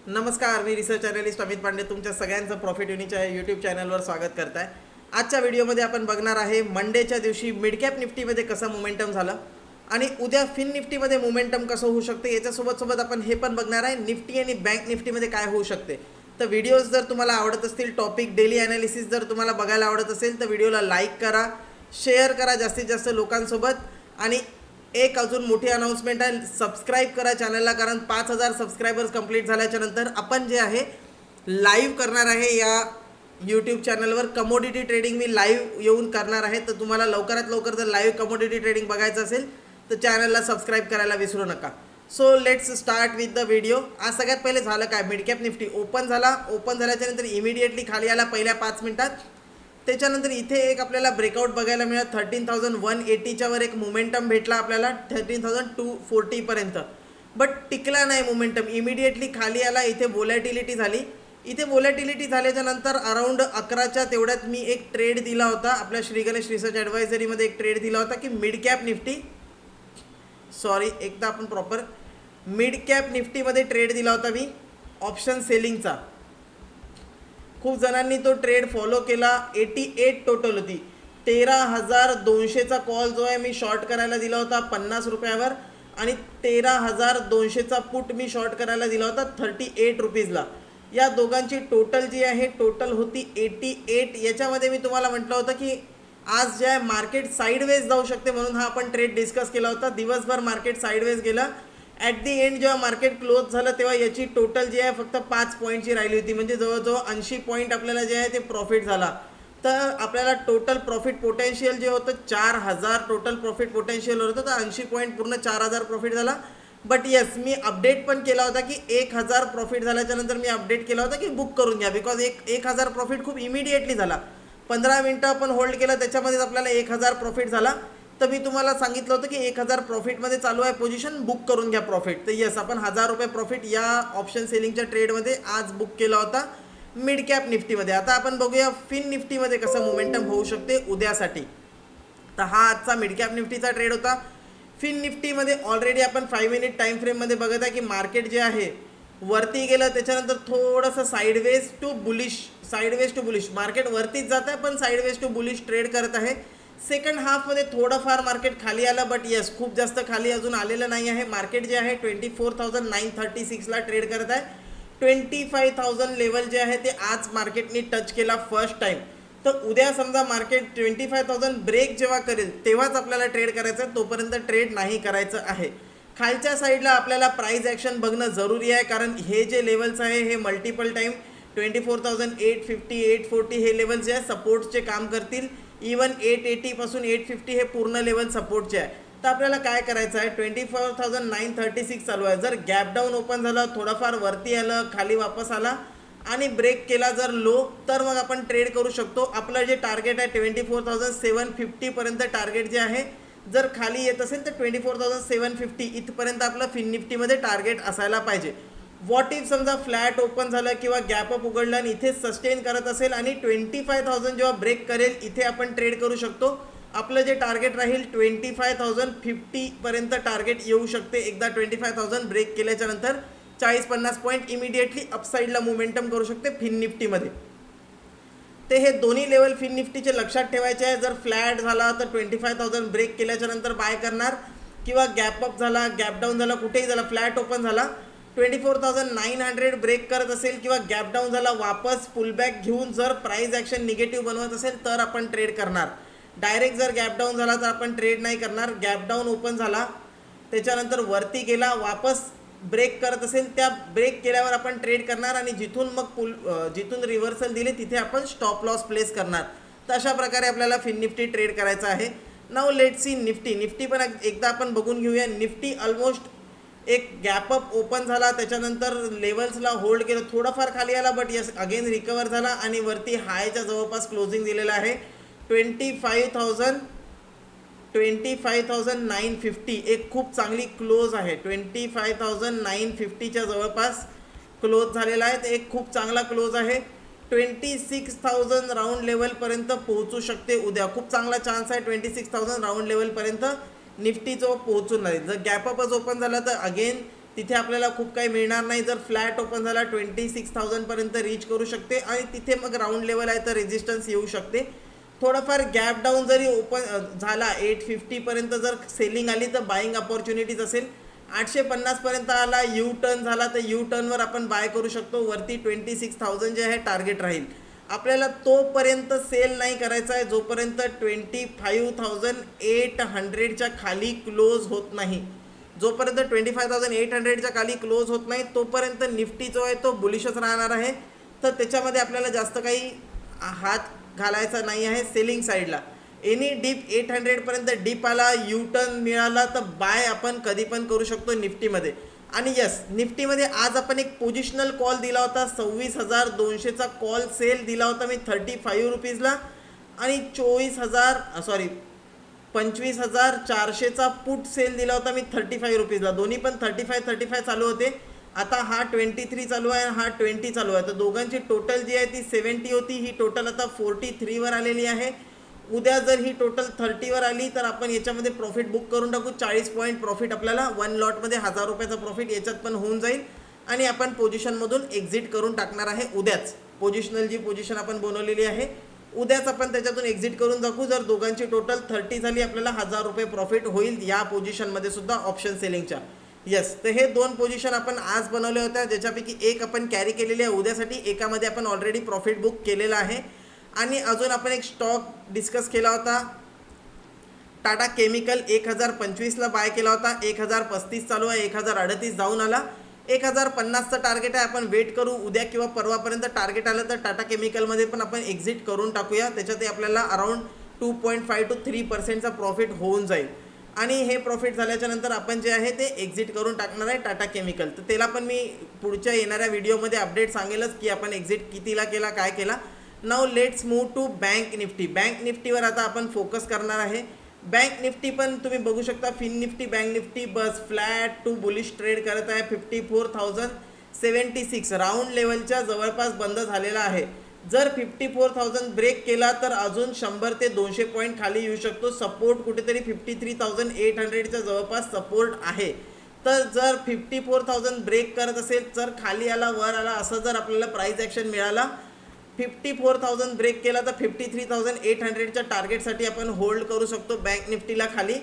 नमस्कार, मी research unlist Amit Pande तुमच्या सगळ्यांचं प्रॉफिट युनिच्या यूट्यूब चॅनलवर स्वागत करत आहे। आजच्या व्हिडिओमध्ये आपण बघणार आहे मंडेच्या दिवशी मिड कॅप निफ्टीमध्ये कसं मोमेंटम झालं आणि उद्या फिन निफ्टीमध्ये मोमेंटम कसं होऊ शकते याच्यासोबत आपण हे पण बघणार आहे निफ्टी आणि बँक निफ्टीमध्ये काय होऊ शकते। तर व्हिडिओज जर तुम्हाला आवडत असतील, टॉपिक डेली ॲनालिसिस जर तुम्हाला बघायला आवडत असेल तर व्हिडिओला लाईक करा, शेअर करा जास्तीत जास्त लोकांसोबत। आणि एक अजून मोठी अनाउन्समेंट आहे, सबस्क्राईब करा चॅनलला, कारण 5000 सबस्क्रायबर्स कंप्लीट झाल्याच्या नंतर आपण जे आहे लाईव्ह करणार आहे या यूट्यूब चॅनलवर कमोडिटी ट्रेडिंग मी लाईव्ह येऊन करणार आहे। तर तुम्हाला लवकरात लवकर जर लाईव्ह कमोडिटी ट्रेडिंग बघायचं असेल तर चॅनलला सबस्क्राईब करायला विसरू नका। So let's start with the video. आज सगळ्यात पहिले झालं काय, मिड कॅप निफ्टी ओपन झाल्याच्या नंतर इमिडिएटली खाली आला पहिल्या 5 मिनिटात। त्याच्यानंतर इथे एक आपल्याला ब्रेकआउट बघायला मिळाला 13,180च्या वर एक मोमेंटम भेटला आपल्याला 13,240 पर्यंत, बट टिकला नाही मोमेंटम, इमिडिएटली खाली आला। इथे वोलॅटिलिटी झाली। इथे वोलॅटिलिटी झाल्याच्या नंतर अराउंड 11च्या तेवढ्यात मी एक ट्रेड दिला होता आपल्या श्री गणेश रिसर्च ॲडवायझरीमध्ये, एक ट्रेड दिला होता की मिड कॅप निफ्टीमध्ये ट्रेड दिला होता मी ऑप्शन सेलिंगचा। खूप जणांनी तो ट्रेड फॉलो केला। 88 टोटल होती, 13,200चा कॉल जो आहे मी शॉर्ट करायला दिला होता 50 रुपयावर आणि 13,200चा पुट मी शॉर्ट करायला दिला होता 38 रुपीजला। या दोघांची टोटल जी आहे टोटल होती 88। याच्यामध्ये मी तुम्हाला म्हटलं होतं की आज जे आहे मार्केट साईडवेज जाऊ शकते म्हणून हा आपण ट्रेड डिस्कस केला होता। दिवसभर मार्केट साईडवेज गेलं, ॲट दी एंड जेव्हा मार्केट क्लोज झालं तेव्हा याची टोटल जी आहे फक्त 5 पॉईंटची राहिली होती, म्हणजे जवळजवळ 80 पॉईंट आपल्याला जे आहे ते प्रॉफिट झाला। तर आपल्याला टोटल प्रॉफिट पोटेन्शियल जे होतं 4000 टोटल प्रॉफिट पोटेन्शियल होतं, तर 80 पॉईंट पूर्ण 4000 प्रॉफिट झाला। बट येस, मी अपडेट पण केला होता की 1000 प्रॉफिट झाल्याच्या नंतर मी अपडेट केला होता की बुक करून घ्या, बिकॉज 1000 प्रॉफिट खूप इमिडिएटली झाला। 15 मिनटं आपण होल्ड केलं त्याच्यामध्येच आपल्याला 1000 प्रॉफिट झाला। तर मी तुम्हाला सांगितलं होतं की 1000 प्रॉफिटमध्ये चालू आहे पोझिशन, बुक करून घ्या प्रॉफिट। तर येस, आपण 1000 रुपये प्रॉफिट या ऑप्शन सेलिंगच्या ट्रेडमध्ये आज बुक केला होता मिड कॅप निफ्टीमध्ये। आता आपण बघूया फिन निफ्टीमध्ये कसं मोमेंटम होऊ शकते उद्यासाठी। तर हा आजचा मिड कॅप निफ्टीचा ट्रेड होता। फिन निफ्टीमध्ये ऑलरेडी आपण 5 मिनिट टाईम फ्रेममध्ये बघत आहे की मार्केट जे आहे वरती गेलं, त्याच्यानंतर थोडंसं साईडवेज टू बुलिश मार्केट वरतीच जात आहे, पण साईडवेज टू बुलिश ट्रेड करत आहे। सेकंड हाफमध्ये थोडंफार मार्केट खाली आलं, बट येस खूप जास्त खाली अजून आलेलं नाही आहे। मार्केट जे आहे 24,936ला ट्रेड करत आहे। 25,000 लेवल जे आहे ते आज मार्केटने टच केला फर्स्ट टाईम। तर उद्या समजा मार्केट 25,000 ब्रेक जेव्हा करेल तेव्हाच आपल्याला ट्रेड करायचं आहे, तोपर्यंत ट्रेड नाही करायचं आहे। खालच्या साईडला आपल्याला प्राइस ॲक्शन बघणं जरुरी आहे, कारण हे जे लेवल्स आहे हे मल्टिपल टाईम 24,850 840 हे लेवल्स जे आहे सपोर्टचे काम करतील। इवन 880 पासून 850 हे पूर्ण लेवल सपोर्टचे आहे। तर आपल्याला काय करायचं आहे, 24,936 चालू आहे। जर गॅप डाऊन ओपन झालं, थोडंफार वरती आलं, खाली वापस आला आणि ब्रेक केला जर लो, तर मग आपण ट्रेड करू शकतो। आपलं जे टार्गेट आहे 24,750 पर्यंत टार्गेट जे आहे, जर खाली येत असेल तर 24,750 इथपर्यंत आपलं फिन निफ्टीमध्ये टार्गेट असायला पाहिजे। व्हॉट इफ समजा फ्लॅट ओपन झालं किंवा गॅपअप उघडलं आणि इथे सस्टेन करत असेल आणि 25,000 जेव्हा ब्रेक करेल इथे आपण ट्रेड करू शकतो। आपलं जे टार्गेट राहील 25,050 पर्यंत टार्गेट येऊ शकते। एकदा 25,000 ब्रेक केल्याच्या नंतर 40-50 पॉईंट इमिडिएटली अपसाईडला मोमेंटम करू शकते फिन निफ्टीमध्ये। ते हे दोन्ही लेवल फिन निफ्टीचे लक्षात ठेवायचे आहे। जर फ्लॅट झाला तर 25,000 ब्रेक केल्याच्या नंतर बाय करणार, किंवा गॅपअप झाला, गॅप डाऊन झाला, कुठेही झाला, फ्लॅट ओपन झाला 24,900 ब्रेक करत असेल किंवा गॅप डाऊन झाला, वापस पुलबॅक घेऊन जर प्राइस ॲक्शन निगेटिव्ह बनवत असेल तर आपण ट्रेड करणार। डायरेक्ट जर गॅप डाऊन झाला तर आपण ट्रेड नाही करणार। गॅप डाऊन ओपन झाला, त्याच्यानंतर वरती गेला, वापस ब्रेक करत असेल, त्या ब्रेक केल्यावर आपण ट्रेड करणार आणि जिथून रिव्हर्सल दिले तिथे आपण स्टॉप लॉस प्लेस करणार। तर अशा प्रकारे आपल्याला फिन निफ्टी ट्रेड करायचं आहे। नाऊ लेट्स सी निफ्टी पण एकदा आपण बघून घेऊया। निफ्टी ऑलमोस्ट एक गॅपअप ओपन झाला, त्याच्यानंतर लेवल्सला होल्ड केलं, थोडंफार खाली आला, बट यस अगेन रिकवर झाला आणि वरती हायच्या जवळपास क्लोजिंग दिलेला आहे 25,950। एक खूप चांगली क्लोज आहे, 25,950च्या जवळपास क्लोज झालेला आहे। तर एक खूप चांगला क्लोज आहे। 26,000 राऊंड लेवलपर्यंत पोहोचू शकते उद्या। खूप चांगला चान्स आहे 26,000 राऊंड लेवलपर्यंत निफ्टी जो पोहोचून नाही। जर गॅपअपच ओपन झाला तर अगेन तिथे आपल्याला खूप काही मिळणार नाही. जर फ्लॅट ओपन झाला 26,000 पर्यंत रीच करू शकते आणि तिथे मग राऊंड लेवल आहे तर रेजिस्टन्स येऊ शकते. थोडंफार गॅप डाऊन जरी ओपन झाला 850 पर्यंत जर सेलिंग आली तर बाईंग अपॉर्च्युनिटीज असेल. 850 पर्यंत आला, यू टर्न झाला तर यू टर्नवर आपण बाय करू शकतो. वरती 26,000 जे आहे टार्गेट राहील. आपल्याला तोपर्यंत सेल नाही करायचा आहे जोपर्यंत 25,800च्या खाली क्लोज होत नाही. जोपर्यंत 25,800च्या खाली क्लोज होत नाही तोपर्यंत निफ्टी जो आहे तो बुलिशच राहणार आहे. तर त्याच्यामध्ये आपल्याला जास्त काही हात घालायचा नाही आहे सेलिंग साईडला. एनी डीप 800 पर्यंत डीप आला, यू टर्न मिळाला तर बाय आपण कधी पण करू शकतो निफ्टीमध्ये. आणि यस, निफ्टीमध्ये आज आपण एक पोझिशनल कॉल दिला होता. 26,200चा कॉल सेल दिला होता मी 35 रुपीजला आणि 25,400चा पुट सेल दिला होता मी 35 रुपीजला. दोन्ही पण 35 चालू होते. आता हा 23 चालू आहे, हा 20 चालू आहे. तर दोघांची टोटल जी आहे ती 70 होती. ही टोटल आता 43वर आलेली आहे. उद्या जर ही टोटल 30वर आली तर आपण याच्यामध्ये प्रॉफिट बुक करून टाकू. 40 पॉईंट प्रॉफिट आपल्याला वन लॉटमध्ये 1000 रुपयाचा प्रॉफिट याच्यात पण होऊन जाईल आणि आपण पोझिशनमधून एक्झिट करून टाकणार आहे उद्याच. पोझिशनल जी पोझिशन आपण बनवलेली आहे उद्याच आपण त्याच्यातून एक्झिट करून टाकू. जर दोघांची टोटल 30 झाली आपल्याला 1000 रुपये प्रॉफिट होईल या पोझिशनमध्ये सुद्धा ऑप्शन सेलिंगच्या. येस, तर हे 2 पोझिशन आपण आज बनवल्या होत्या ज्याच्यापैकी एक आपण कॅरी केलेली आहे उद्यासाठी. एकामध्ये आपण ऑलरेडी प्रॉफिट बुक केलेला आहे. आणि अजून आपण एक स्टॉक डिस्कस केला होता टाटा केमिकल. 1025ला बाय केला होता. 1035 चालू आहे, 1038 जाऊन आला. 1050चं टार्गेट आहे. आपण वेट करू, उद्या किंवा परवापर्यंत टार्गेट आलं तर टाटा केमिकलमध्ये पण आपण एक्झिट करून टाकूया. त्याच्यात आपल्याला अराउंड 2.5 to 3%चा प्रॉफिट होऊन जाईल. आणि हे प्रॉफिट झाल्याच्या नंतर आपण जे आहे ते एक्झिट करून टाकणार आहे टाटा केमिकल. तर त्याला पण मी पुढच्या येणाऱ्या व्हिडिओमध्ये अपडेट सांगेलच की आपण एक्झिट कितीला केला, काय केला. Now let's move to bank nifty. Bank निफ्टीवर आता आपण फोकस करणार आहे. बँक निफ्टी पण तुम्ही बघू शकता. फिन निफ्टी, बँक निफ्टी बस फ्लॅट टू बुलिश ट्रेड करत आहे. 54,076 राऊंड लेवलच्या जवळपास बंद झालेला आहे. जर 54,000 ब्रेक केला तर अजून 100 ते 200 पॉईंट खाली येऊ शकतो. सपोर्ट कुठेतरी 53,800च्या जवळपास सपोर्ट आहे. तर जर 54,000 ब्रेक करत असेल, जर खाली आला वर आला असं जर आपल्याला प्राइस ॲक्शन मिळाला, 54,000 ब्रेक केला तर 53,800च्या टार्गेटसाठी आपण होल्ड करू शकतो बँक निफ्टीला खाली.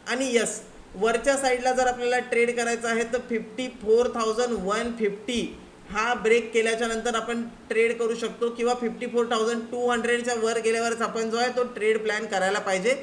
आणि यस, वरच्या साईडला जर आपल्याला ट्रेड करायचं आहे तर 54,150 हा ब्रेक केल्याच्या नंतर आपण ट्रेड करू शकतो किंवा 54,200च्या वर गेल्यावरच आपण जो आहे तो ट्रेड प्लॅन करायला पाहिजे.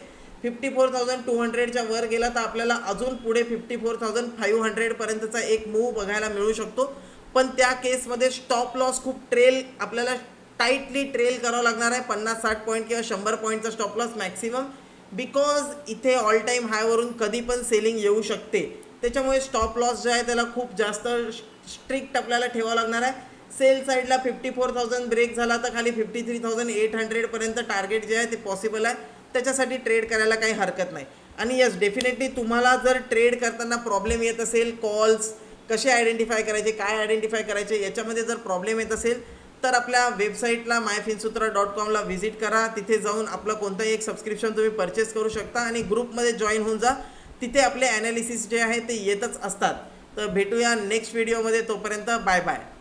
54,200च्या वर गेला तर आपल्याला अजून पुढे 54,500 पर्यंतचा एक मूव बघायला मिळू शकतो. पण त्या केसमध्ये स्टॉप लॉस खूप आपल्याला टाईटली ट्रेल करावं लागणार आहे. 50-60 पॉईंट किंवा 100 पॉईंटचा स्टॉप लॉस मॅक्सिमम. बिकॉज इथे ऑल टाईम हायवरून कधी पण सेलिंग येऊ शकते. त्याच्यामुळे स्टॉप लॉस जे आहे त्याला खूप जास्त स्ट्रिक्ट आपल्याला ठेवावं लागणार आहे. सेल साईडला 54,000 ब्रेक झाला तर खाली 53,800 पर्यंत टार्गेट जे आहे ते पॉसिबल आहे. त्याच्यासाठी ट्रेड करायला काही हरकत नाही. आणि यस, डेफिनेटली तुम्हाला जर ट्रेड करताना प्रॉब्लेम येत असेल, कॉल्स कसे आयडेंटिफाय करायचे, काय आयडेंटिफाय करायचे, याच्यामध्ये जर प्रॉब्लेम येत असेल तर आपल्या वेबसाईटला myfinsutra.comला व्हिजिट करा. तिथे जाऊन आपलं कोणतंही एक सबस्क्रिप्शन तुम्ही परचेस करू शकता आणि ग्रुपमध्ये जॉईन होऊन जा. तिथे आपले ॲनालिसिस जे आहे ते येतच असतात. तर भेटूया नेक्स्ट व्हिडिओमध्ये. तोपर्यंत बाय बाय.